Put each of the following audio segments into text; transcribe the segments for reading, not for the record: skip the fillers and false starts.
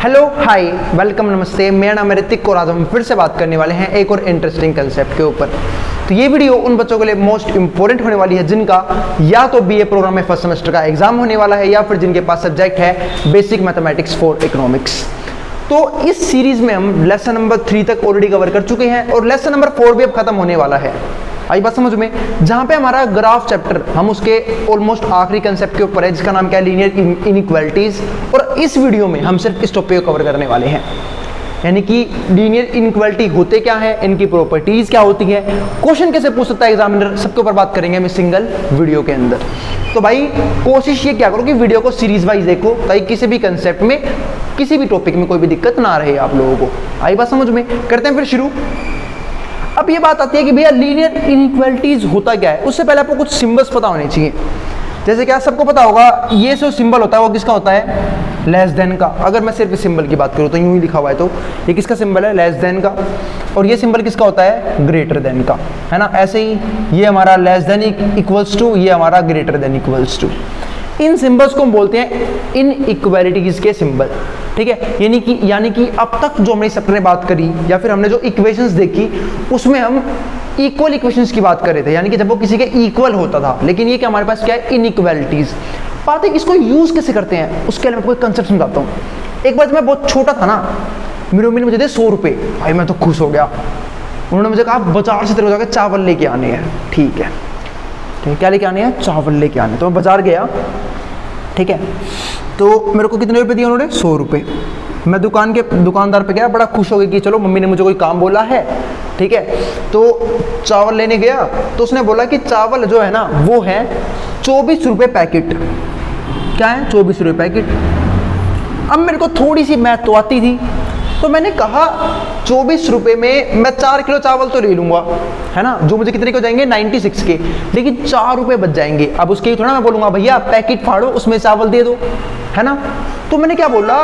Hello hi welcome नमस्ते, मेरा नाम है ऋतिक और आज हम फिर से बात करने वाले हैं एक और इंटरेस्टिंग कंसेप्ट के ऊपर। तो ये वीडियो उन बच्चों के लिए मोस्ट इंपॉर्टेंट होने वाली है जिनका या तो बीए प्रोग्राम में फर्स्ट सेमेस्टर का एग्जाम होने वाला है या फिर जिनके पास सब्जेक्ट है बेसिक मैथमेटिक्स फॉर इकोनॉमिक्स। तो इस सीरीज में हम लेसन नंबर 3 तक ऑलरेडी कवर कर चुके हैं और लेसन नंबर 4 भी अब खत्म होने वाला है। आई बात समझ में, जहां पे हमारा ग्राफ चैप्टर हम उसके ऑलमोस्ट आखिरी कंसेप्ट के ऊपर है जिसका नाम क्या है, लीनियर इनइक्वालिटीज। और इस वीडियो में हम सिर्फ इस टॉपिक को कवर करने वाले हैं, यानी कि लीनियर इनइक्वालिटी होते क्या है, इनकी प्रॉपर्टीज क्या होती है, क्वेश्चन कैसे पूछ सकता है एग्जामिनर, सबके ऊपर बात करेंगे हम इस सिंगल वीडियो के अंदर। तो भाई कोशिश ये क्या करो कि वीडियो को सीरीज वाइज देखो ताकि किसी भी कंसेप्ट में किसी भी टॉपिक में कोई भी दिक्कत ना रहे आप लोगों को। आई बात समझ में, करते हैं फिर शुरू। अब ये बात आती है कि भैया लीनियर इनइक्वालिटीज होता क्या है, उससे पहले आपको कुछ सिंबल्स पता होने चाहिए। जैसे क्या सबको पता होगा, ये जो सिंबल होता है वो किसका होता है, लेस देन का। अगर मैं सिर्फ इस सिंबल की बात करूँ तो यूं ही लिखा हुआ है, तो ये किसका सिंबल है, लेस देन का। और ये सिंबल किसका होता है, ग्रेटर देन का, है ना। ऐसे ही ये हमारा लेस देन इक्वल्स टू, ये हमारा ग्रेटर देन इक्वल्स टू। इन सिंबल्स को हम बोलते हैं इनइक्वालिटीज के सिंबल, ठीक है। यानी कि अब तक जो हमने सबने बात करी या फिर हमने जो इक्वेशंस देखी उसमें हम इक्वल इक्वेशंस की बात कर रहे थे, यानी कि जब वो किसी के इक्वल होता था। लेकिन ये कि हमारे पास क्या है, इनइक्वालिटीज। बात है इसको यूज कैसे करते हैं, उसके लिए मैं कोई कंसेप्ट समझाता हूँ। एक बार जब मैं बहुत छोटा था ना, मेरी मम्मी ने मुझे दे 100 रुपये, भाई मैं तो खुश हो गया। उन्होंने मुझे कहा बाजार से तेरे को जाकर चावल लेके आने हैं, ठीक है, क्या लेके आने हैं, चावल लेके आने। तो मैं बाजार गया, ठीक है। तो मेरे को कितने रुपए दिए उन्होंने, 100 रुपये। मैं दुकानदार पे गया, बड़ा खुश हो गया कि चलो मम्मी ने मुझे कोई काम बोला है, ठीक है। तो चावल लेने गया तो उसने बोला कि चावल जो है ना वो है 24 रुपये पैकेट। क्या है, 24 रुपये पैकेट। अब मेरे को थोड़ी सी मैथ तो आती थी, तो मैंने कहा 24 रुपये में मैं 4 किलो चावल तो ले लूँगा, है ना, जो मुझे कितने के हो जाएंगे, 96 के, लेकिन 4 रुपये बच जाएंगे। अब उसके थोड़ा मैं बोलूँगा भैया पैकेट फाड़ो उसमें चावल दे दो, है ना। तो मैंने क्या बोला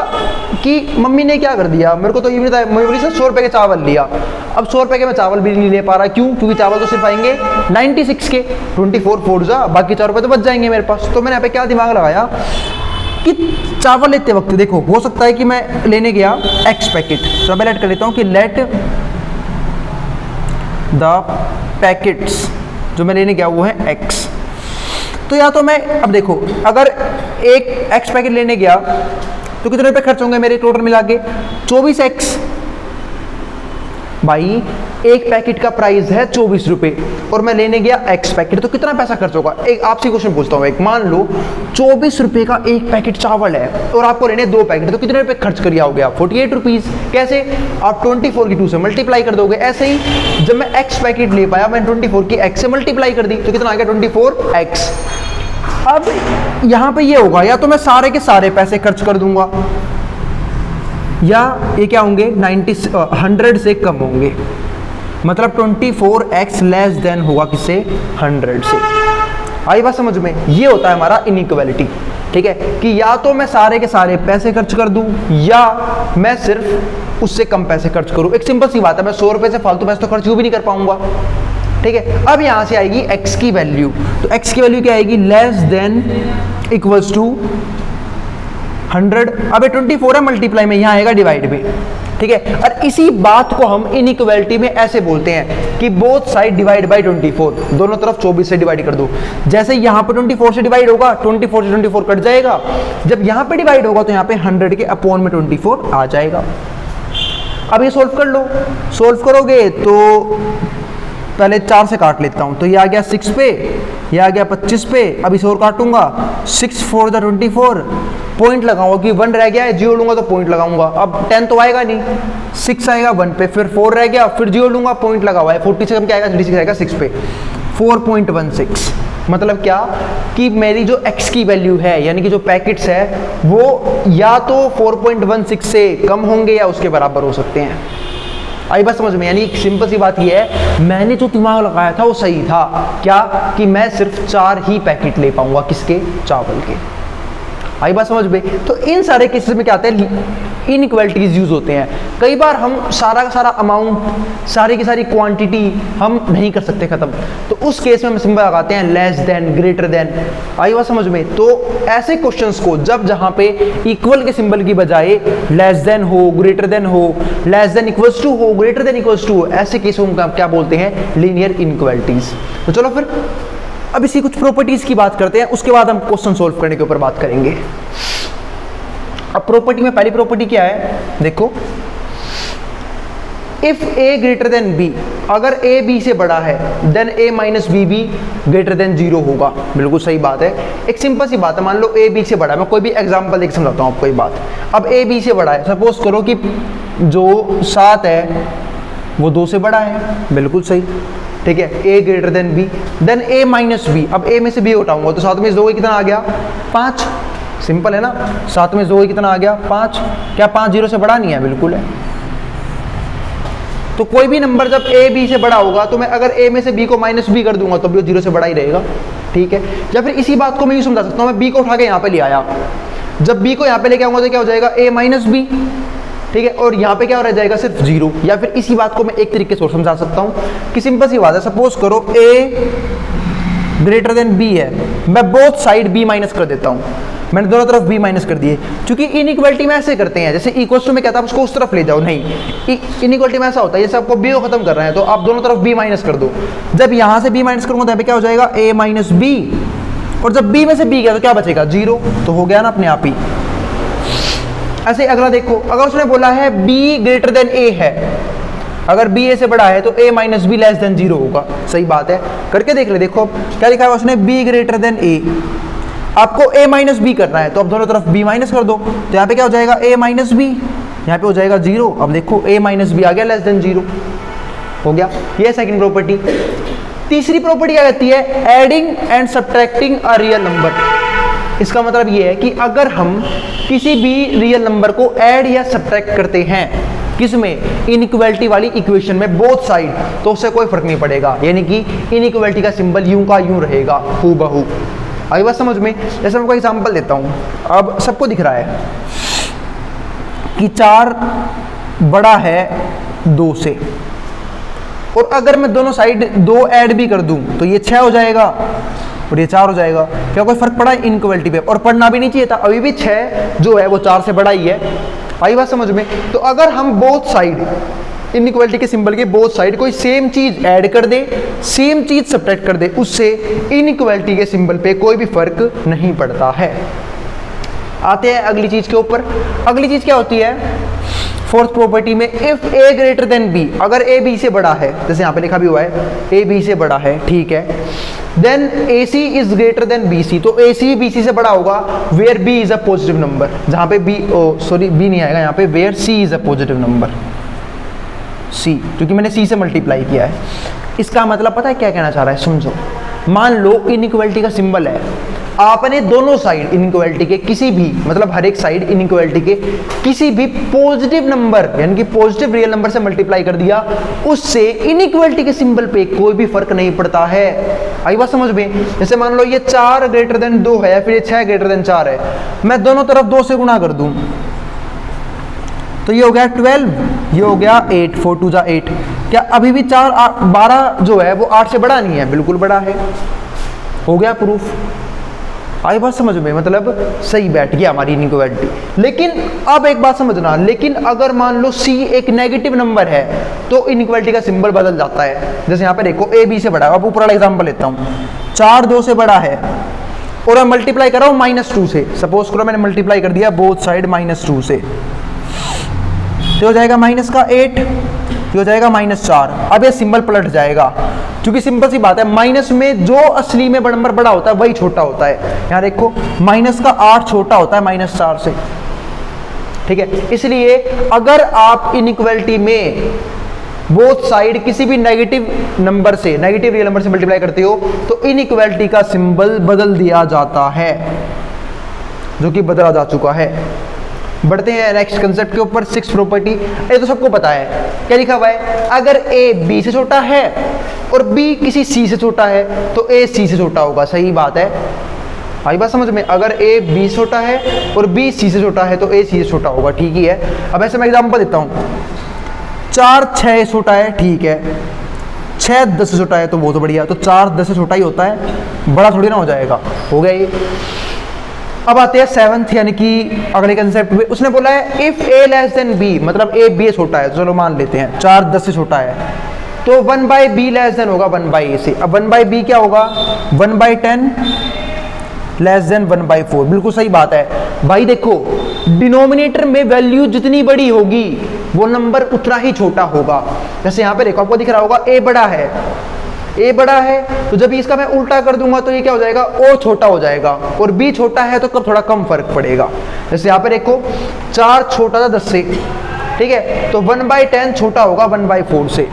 कि मम्मी ने क्या कर दिया, मेरे को तो ये भी था, मम्मी बोली सर 100 रुपये के चावल लिया। अब 100 रुपये के मैं चावल भी नहीं ले पा रहा, क्यों, क्योंकि चावल तो सिर्फ आएंगे 96 के, 24 फोड़ जा, बाकी 4 रुपये तो बच जाएंगे मेरे पास। तो मैंने यहाँ पे क्या दिमाग लगाया कि चावल लेते वक्त देखो हो सकता है कि मैं लेने गया X पैकेट, तो मैं लेट कर लेता हूँ कि लेट द पैकेट्स जो मैं लेने गया वो है X। तो या तो मैं, अब देखो अगर एक X पैकेट लेने गया तो कितने रुपए खर्च होंगे मेरे टोटल मिला के, 24X। भाई एक पैकेट का प्राइस है 24 रुपये और मैं लेने गया X पैकेट, तो कितना पैसा खर्च होगा। एक आपसे क्वेश्चन पूछता हूँ, एक मान लो 24 रुपये का एक पैकेट चावल है और आपको लेने 2 पैकेट, तो कितने रुपए खर्च करिए आओगे आप, 48 रुपीज़। कैसे, आप 24 की 2 से मल्टीप्लाई कर दोगे। ऐसे ही जब मैं X पैकेट ले पाया, मैंने 24 की X से मल्टीप्लाई कर दी, तो कितना आ गया, 24X। अब यहाँ पे ये होगा, या तो मैं सारे के सारे पैसे खर्च कर दूंगा या ये क्या होंगे, 100 से कम होंगे, मतलब 24X लेस देन होगा किससे, 100 से। आई बात समझ में, ये होता है हमारा इनइक्वालिटी, ठीक है, कि या तो मैं सारे के सारे पैसे खर्च कर दूं या मैं सिर्फ उससे कम पैसे खर्च करूं। एक सिंपल सी बात है, मैं 100 रुपये से फालतू पैसे तो खर्च भी नहीं कर पाऊंगा, ठीक है। अब यहां से आएगी X की वैल्यू, तो X की वैल्यू क्या आएगी, लेस देन इक्वल्स टू 100। अब 24 है मल्टीप्लाई में, यहाँ आएगा डिवाइड में, ठीक है। और इसी बात को हम इनइक्वालिटी में ऐसे बोलते हैं कि बोथ साइड डिवाइड बाय 24, दोनों तरफ 24 से डिवाइड कर दो। जैसे यहाँ पे 24 से डिवाइड होगा, 24 से 24 कट जाएगा, जब यहाँ पे डिवाइड होगा तो यहाँ पे 100 के अपॉन में 24 आ जाएगा। अब ये सोल्व कर लो, सोल्व करोगे तो पहले 4 से काट लेता हूँ, तो ये आ गया 6 पे, ये आ गया 25 पे। अब इसे और काटूंगा, 6 4 × 24, पॉइंट लगाऊंगा कि 1 रह गया है, 0 लूंगा तो पॉइंट लगाऊंगा। अब 10 तो आएगा नहीं, 6 आएगा 1 पे, फिर 4 रह गया, फिर 0 लूंगा, पॉइंट लगा हुआ है, 40 से कम क्या आएगा, 36 आएगा 6 पे, 4.16। मतलब क्या कि मेरी जो X की वैल्यू है, यानी कि जो पैकेट्स है वो या तो 4.16 से कम होंगे या उसके बराबर हो सकते हैं। आई बात समझ में, यानी सिंपल सी बात ये है, मैंने जो दिमाग लगाया था वो सही था, क्या कि मैं सिर्फ 4 ही पैकेट ले पाऊंगा, किसके, चावल के। आई बात समझ में। तो इन सारे केसेस में क्या आता है, इनइक्वालिटीज यूज होते हैं। कई बार हम सारा का सारा अमाउंट, सारी की सारी क्वांटिटी हम नहीं कर सकते खत्म, तो उस केस में हम सिंबल लगाते हैं लेस देन, ग्रेटर देन। आई बात समझ में? तो ऐसे क्वेश्चंस को जब जहां पे इक्वल के सिंबल की बजाय लेस देन हो, ग्रेटर देन हो, लेस देन इक्वल्स टू हो, ग्रेटर देन इक्वल्स टू हो, ऐसे केस को हम क्या बोलते हैं? Linear inequalities. तो चलो फिर अब इसी कुछ प्रॉपर्टीज की बात करते हैं, उसके बाद हम क्वेश्चन सोल्व करने के ऊपर बात करेंगे। अब प्रॉपर्टी में पहली प्रॉपर्टी क्या है? देखो, if a greater than b, अगर a b से बड़ा है देन a माइनस बी भी ग्रेटर देन 0 होगा। बिल्कुल सही बात है, एक सिंपल सी बात है। मान लो a b से बड़ा है, मैं कोई भी एग्जांपल देख समझाता हूँ आपको एक बात। अब a b से बड़ा है, सपोज करो कि जो 7 है वो 2 से बड़ा है, बिल्कुल सही, ठीक है। a greater than b then a minus B, अब a में से b उठाऊंगा तो 7 में से 2 कितना आ गया? 5। सिंपल है ना, 7 में 2 कितना आ गया? 5। क्या 5 0 से बड़ा नहीं है? बिल्कुल है। तो कोई भी नंबर जब a b से बड़ा होगा तो मैं अगर a में से b को माइनस b कर दूंगा तो भी वो 0 से बड़ा ही रहेगा, ठीक है। या फिर इसी बात को मैं यूँ समझा सकता हूँ, मैं b को उठा के यहाँ पे ले आया, जब b को यहाँ पे लेके आऊंगा तो क्या हो जाएगा? a माइनस बी, ठीक है, और यहाँ पे क्या रह जाएगा? सिर्फ 0। या फिर इसी बात को मैं एक तरीके से और समझा सकता हूँ कि सिंपल सी बात है, सपोज करो a ग्रेटर देन b है, मैं बोथ साइड b माइनस कर देता हूँ, मैंने दोनों तरफ b माइनस कर दिए। क्योंकि इनइक्वालिटी में ऐसे करते हैं, जैसे इक्वल्स टू में कहता है उसको उस तरफ ले जाओ, नहीं, इनइक्वालिटी में ऐसा होता है जैसे आपको b को खत्म कर रहे हैं तो आप दोनों तरफ b माइनस कर दो। जब यहाँ से b माइनस करूंगा तो यहाँ पे क्या हो जाएगा? a माइनस बी, और जब b में से b गया तो क्या बचेगा? 0। तो हो गया ना अपने आप ही। ऐसे अगला देखो, अगर उसने बोला है b ग्रेटर देन a है, अगर b a से बड़ा है तो a minus be less than 0 होगा। सही बात है, करके देख ले। देखो क्या लिखा है उसने? b ग्रेटर देन a, आपको a माइनस बी करना है तो अब दोनों तरफ b माइनस कर दो, तो यहाँ पे क्या हो जाएगा? a माइनस बी, यहाँ पे हो जाएगा 0। अब देखो a माइनस बी आ गया लेस देन 0, हो गया। ये सेकंड प्रॉपर्टी। तीसरी प्रॉपर्टी क्या कहती है? Adding and subtracting a real number. इसका मतलब ये है कि अगर हम किसी भी रियल नंबर को ऐड या सब्ट्रैक्ट करते हैं, किसमें? इनइक्वालिटी वाली इक्वेशन में, बोथ साइड, तो उससे कोई फर्क नहीं पड़ेगा, यानी कि इनइक्वालिटी का सिंबल यूं का यूं रहेगा, हूबहू। आई बात समझ में? जैसे मैं कोई एग्जांपल देता हूं, अब सबको दिख रहा है कि 4 बड़ा है 2 से, और अगर मैं दोनों साइड 2 ऐड भी कर दूं तो ये 6 हो जाएगा और ये 4 हो जाएगा। क्या कोई फर्क पड़ा है इनइक्वालिटी पे? और पढ़ना भी नहीं चाहिए था, अभी भी 6 जो है वो 4 से बड़ा ही है। आई बात समझ में? तो अगर हम बोथ साइड, इनइक्वालिटी के सिंबल के बोथ साइड कोई सेम चीज ऐड कर दे, सेम चीज सब्ट्रैक्ट कर दे, उससे इनइक्वालिटी के सिंबल पे कोई भी फर्क नहीं पड़ता है। आते हैं अगली चीज के ऊपर। अगली चीज क्या होती है? फोर्थ प्रॉपर्टी में, if a greater than b, अगर a b से बड़ा है, जैसे यहाँ पे लिखा भी हुआ है a b से बड़ा है, ठीक है, then ac is greater than bc, तो ac bc से बड़ा होगा where b is a positive number, जहाँ पे b नहीं आएगा यहाँ पे, where c is a positive number, c, क्योंकि मैंने c से मल्टीप्लाई किया है। इसका मतलब पता है क्या कहना चाह रहा है? समझो, मान लो इनइक्वालिटी का सिंबल है, आपने दोनों साइड इनइक्वालिटी के किसी भी, मतलब हर एक साइड इनइक्वालिटी के किसी भी पॉजिटिव नंबर, यानी कि पॉजिटिव रियल नंबर से मल्टीप्लाई कर दिया, उससे इनइक्वालिटी के सिंबल पे कोई भी फर्क नहीं पड़ता है। आई बात समझ में? जैसे मान लो ये 4 ग्रेटर देन 2 है, या फिर ये 6 ग्रेटर देन 4 है, मैं दोनों तरफ 2 से गुणा कर दूं तो ये हो गया 12, ये हो गया 8, 4 2 जा 8। क्या अभी भी 12 जो है वो 8 से बड़ा नहीं है? बिल्कुल बड़ा है। हो गया प्रूफ। आई बात समझ में? मतलब सही बैठ गया हमारी इनइक्वालिटी। लेकिन अब एक बात समझना, लेकिन अगर मान लो c एक नेगेटिव नंबर है तो इनइक्वालिटी का सिंबल बदल जाता है। जैसे यहाँ पे देखो a b से बड़ा है, अब ऊपर वाला एग्जांपल लेता हूँ, 4 2 से बड़ा है और मैं मल्टीप्लाई कर रहा हूँ -2 से, सपोज करो मैंने मल्टीप्लाई कर दिया बोथ साइड -2 से, तो हो जाएगा माइनस का 8, ये हो जाएगा -4। अब ये सिंबल पलट जाएगा, क्योंकि सिंपल सी बात है, माइनस में जो असली में नंबर बड़ा होता है वही छोटा होता है। यहाँ देखो माइनस का 8 छोटा होता है -4 से, ठीक है। इसलिए अगर आप इनइक्वालिटी में बोथ साइड किसी भी नेगेटिव नंबर से, नेगेटिव रियल नंबर से मल्टीप्लाई करते हो तो इनइक्वालिटी का सिंबल बदल दिया जाता है, जो कि बदला जा चुका है। बढ़ते हैं नेक्स्ट कंसेप्ट के ऊपर, 6th प्रॉपर्टी। ये तो सबको पता है, क्या लिखा हुआ है? अगर a b से छोटा है और b किसी c से छोटा है तो a c से छोटा होगा। सही बात है, आई बात समझ में? अगर ए बी से छोटा है और बी सी से छोटा है तो ए सी से छोटा होगा, ठीक ही है। अब ऐसे मैं एग्जाम्पल देता हूँ, 4 6 से छोटा है, ठीक है, 6 10 से छोटा है तो बहुत बढ़िया, तो 4 10 से छोटा ही होता है, बड़ा थोड़ी ना हो जाएगा, हो गया ये। अब आते हैं 7th यानी कि अगले कंसेप्ट पे। उसने बोला है if A less than B, मतलब ए बी से छोटा है, तो चलो मान लेते हैं 4 10 से छोटा है, तो 1/b लेस देन होगा 1/a से। अब 1/b क्या होगा? 1/10 लेस देन 1/4। बिल्कुल सही बात है भाई। देखो डिनोमिनेटर में वैल्यू जितनी बड़ी होगी वो नंबर उतना ही छोटा होगा। जैसे यहाँ पे देखो आपको दिख रहा होगा a बड़ा है, a बड़ा है, तो जब इसका मैं उल्टा कर दूंगा तो ये क्या हो जाएगा? o छोटा हो जाएगा, और b छोटा है तो कब थोड़ा कम फर्क पड़ेगा। जैसे यहाँ पे देखो 4 छोटा था 10 से, ठीक है, तो 1/10 छोटा होगा 1/4 से।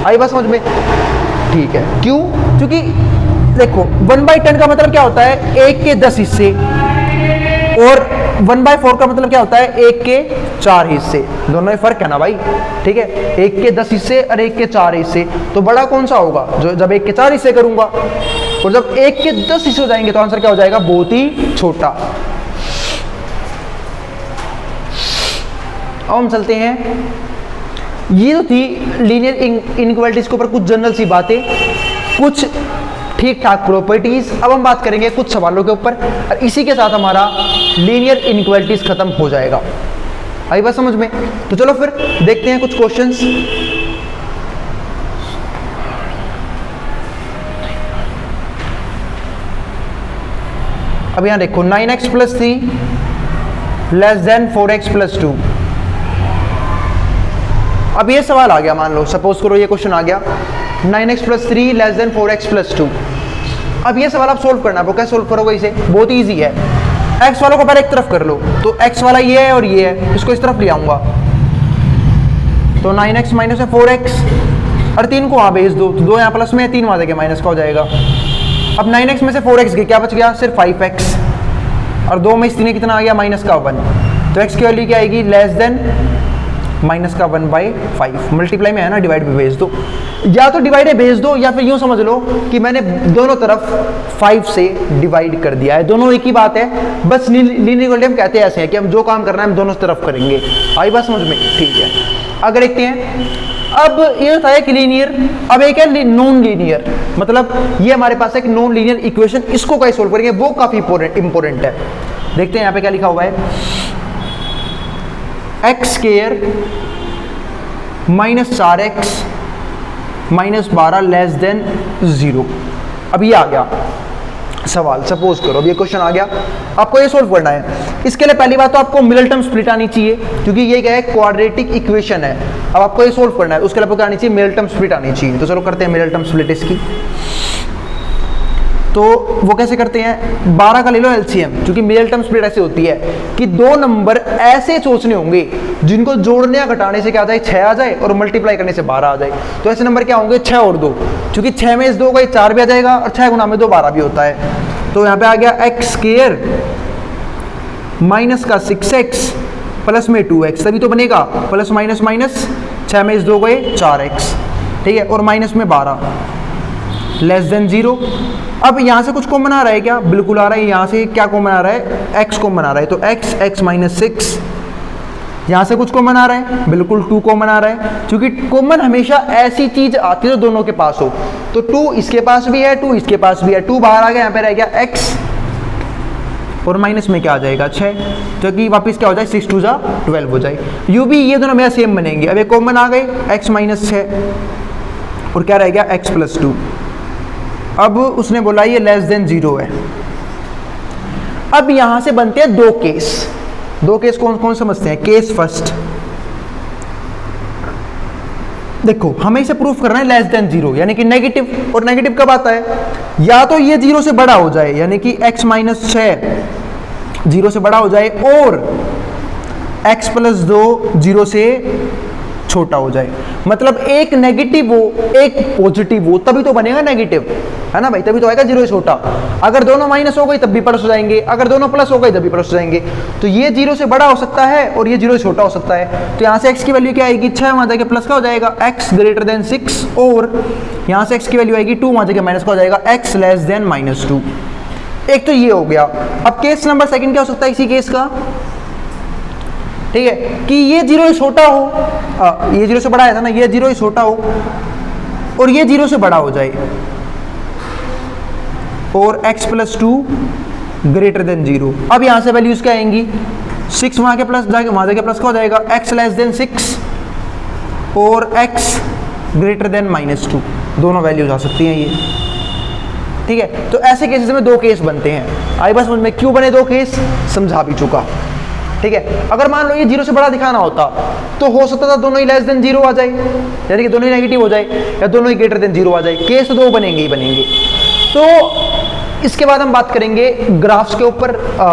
आई बात समझ में? ठीक है, क्यों? क्योंकि देखो 1/10 का मतलब क्या होता है? 1 के 10 हिस्से, और 1/4 का मतलब क्या होता है? 1 के 4 हिस्से। दोनों में फर्क है ना भाई, ठीक है, 1 के 10 हिस्से और 1 के 4 हिस्से, तो बड़ा कौन सा होगा? जो जब 1 के 4 हिस्से करूंगा, और जब 1 के 10 हिस्से हो जाएंगे तो आंसर क्या हो जाएगा? बहुत ही छोटा। अब हम चलते हैं, ये तो थी लीनियर इनइक्वालिटीज के ऊपर कुछ जनरल सी बातें, कुछ ठीक ठाक प्रॉपर्टीज। अब हम बात करेंगे कुछ सवालों के ऊपर, और इसी के साथ हमारा लीनियर इनइक्वालिटीज खत्म हो जाएगा। आई बात समझ में? तो चलो फिर देखते हैं कुछ क्वेश्चंस। अब यहां देखो 9x + 3 लेस देन 4x + 2। अब ये सवाल आ गया, मान लो सपोज करो ये क्वेश्चन आ गया 9x + 3 लेस देन 4x + 2। अब ये सवाल आप सोल्व करना है, वो कैसे सोल्व करोगे इसे? बहुत ईजी है। x वालों को पहले एक तरफ कर लो, तो x वाला ये है और ये है, इसको इस तरफ ले आऊंगा, तो 9x - 4x, और 3 को वहां भेज दो, तो 2 यहाँ प्लस में है, 3 वहां देके माइनस का हो जाएगा। अब 9x में से 4x गए, क्या बच गया? सिर्फ 5x, और 2 में इस 3 कितना आ गया? -1। तो x की वैल्यू क्या आएगी? Less than -1/5। मल्टीप्लाई में है ना, डिवाइड पे भेज दो, या तो डिवाइड में भेज दो, या फिर यूं समझ लो कि मैंने दोनों तरफ 5 से डिवाइड कर दिया है। दोनों एक ही बात है, बस लीनियर इक्वालिटी हम कहते हैं ऐसे हैं कि हम जो काम करना है हम दोनों तरफ करेंगे। आई बात समझ में? ठीक है, अगर देखते हैं। अब ये होता है कि लीनियर, अब एक है नॉन लीनियर, मतलब ये हमारे पास एक नॉन लीनियर इक्वेशन, इसको कैसे सोल्व करेंगे वो काफी इंपॉर्टेंट है। देखते हैं यहाँ पे क्या लिखा हुआ है, x² - 4x - 12 लेस देन 0। अब ये आ गया सवाल, सपोज करो अब ये क्वेश्चन आ गया, आपको ये सोल्व करना है। इसके लिए पहली बात तो आपको मिडल टर्म स्प्लिट आनी चाहिए, क्योंकि ये क्या है? क्वाड्रेटिक इक्वेशन है। अब आपको ये सोल्व करना है, उसके लिए आपको क्या आनी चाहिए? मिडल टर्म स्प्लिट आनी चाहिए। तो चलो करते हैं मिडल टर्म स्प्लिट इसकी। तो वो कैसे करते हैं? 12 का ले लो एलसीएम, क्योंकि मिडल टर्म स्प्लिट ऐसे होती है कि 2 नंबर ऐसे सोचने होंगे जिनको जोड़ने या घटाने से क्या आ जाए? 6 आ जाए, और मल्टीप्लाई करने से 12 आ जाए। तो ऐसे नंबर क्या होंगे? 6 और 2, क्योंकि 6 में इस 2 का 4 भी आ जाएगा, और 6 गुना में 2 12 भी होता है। तो यहाँ पे आ गया x² माइनस का 6x प्लस में 2x, तभी तो बनेगा प्लस माइनस माइनस, 6 में इस 2 गए 4x, ठीक है, और माइनस में 12 लेस देन 0। अब यहाँ से कुछ कॉमन आ रहा है क्या? बिल्कुल आ रहा है। यहाँ से क्या कॉमन आ रहा है? x कॉमन आ रहा है, तो x - 6। यहाँ से कुछ कॉमन आ रहा है, बिल्कुल 2 कॉमन आ रहा है, क्योंकि कॉमन हमेशा ऐसी चीज आती है जो दोनों के पास हो। तो 2 इसके पास भी है, 2 इसके पास भी है, 2 बाहर आ गया, यहाँ पे रह गया x, और माइनस में क्या आ जाएगा? 6, तो कि वापस क्या हो जाए? 6 2 12 हो जाए। यू भी ये दोनों मेरा सेम बनेंगे। अब ये कॉमन आ गए, x - 6, और क्या रह गया? x + 2। अब उसने बोला ये लेस देन 0 है। अब यहां से बनते हैं 2 केस। 2 केस कौन कौन समझते हैं? केस फर्स्ट, देखो हमें इसे प्रूफ करना है लेस देन 0, यानी कि नेगेटिव। और नेगेटिव कब आता है? या तो ये 0 से बड़ा हो जाए, यानी कि x - 6 0 से बड़ा हो जाए, और x + 2 0 से छोटा हो जाए। मतलब एक नेगेटिव हो एक पॉजिटिव हो, तभी तो बनेगा नेगेटिव, है ना भाई? तभी तो आएगा 0 से छोटा। अगर दोनों माइनस हो गई तब भी प्लस हो जाएंगे, अगर दोनों प्लस हो गई तब भी प्लस हो जाएंगे। तो ये 0 से बड़ा हो सकता है और ये 0 से छोटा हो सकता है। तो यहाँ से x की वैल्यू क्या आएगी? 6, वहां जाके प्लस का हो जाएगा x > 6, और यहाँ से x की वैल्यू आएगी 2, वहां जाके माइनस का हो जाएगा x <-2। एक तो ये हो गया। अब केस नंबर सेकंड क्या हो सकता है इसी केस का, ठीक है, कि ये 0 से छोटा हो, ये 0 से बड़ा आया था ना, ये 0 से छोटा हो और ये 0 से बड़ा हो जाए और x + 2 ग्रेटर देन 0। अब यहां से वैल्यूज क्या आएंगी, 6 वहां के प्लस जाके वहां जाके प्लस का हो जाएगा, x < 6 और x ग्रेटर देन -2, दोनों वैल्यूज आ सकती हैं ये, ठीक है। तो ऐसे केसेस में 2 केस बनते हैं। आई बात समझ में, क्यों बने 2 केस समझा भी चुका, ठीक है। अगर मान लो ये 0 से बड़ा दिखाना होता तो हो सकता था दोनों ही <0 आ जाए, यानी कि दोनों ही नेगेटिव हो जाए या दोनों ही ग्रेटर देन 0 आ जाए, केस तो 2 बनेंगे ही बनेंगे। तो इसके बाद हम बात करेंगे ग्राफ्स के ऊपर,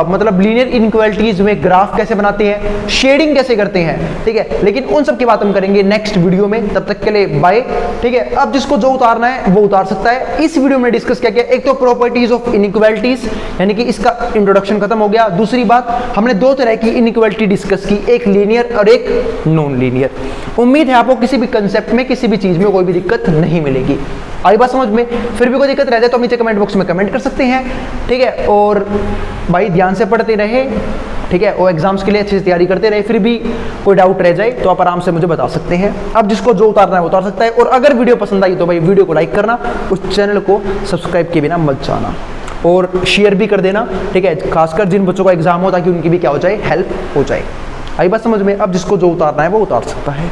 मतलब लीनियर इनइक्वालिटीज में ग्राफ कैसे बनाते हैं, शेडिंग कैसे करते हैं, ठीक है। लेकिन उन सब की बात हम करेंगे नेक्स्ट वीडियो में, तब तक के लिए बाय, ठीक है। अब जिसको जो उतारना है वो उतार सकता है। इस वीडियो में डिस्कस क्या किया, एक तो प्रॉपर्टीज ऑफ इनइक्वालिटीज, यानी कि इसका इंट्रोडक्शन खत्म हो गया। दूसरी बात, हमने 2 तरह की इनइक्वालिटी डिस्कस की, एक लीनियर और एक नॉन लीनियर। उम्मीद है आपको किसी भी कंसेप्ट में, किसी भी चीज में कोई भी दिक्कत नहीं मिलेगी। आई बात समझ में, फिर भी कोई दिक्कत रह जाए तो नीचे कमेंट बॉक्स में कमेंट कर सकते हैं, ठीक है। और भाई ध्यान से पढ़ते रहे, ठीक है, और एग्जाम्स के लिए अच्छे से तैयारी करते रहे। फिर भी कोई डाउट रह जाए तो आप आराम से मुझे बता सकते हैं। अब जिसको जो उतारना है वो उतार सकता है। और अगर वीडियो पसंद आई तो भाई वीडियो को लाइक करना, उस चैनल को सब्सक्राइब किए बिना मत जाना और शेयर भी कर देना, ठीक है, खासकर जिन बच्चों का एग्जाम हो ताकि उनकी भी क्या हो जाए, हेल्प हो जाए। आई बात समझ में। अब जिसको जो उतारना है वो उतार सकता है।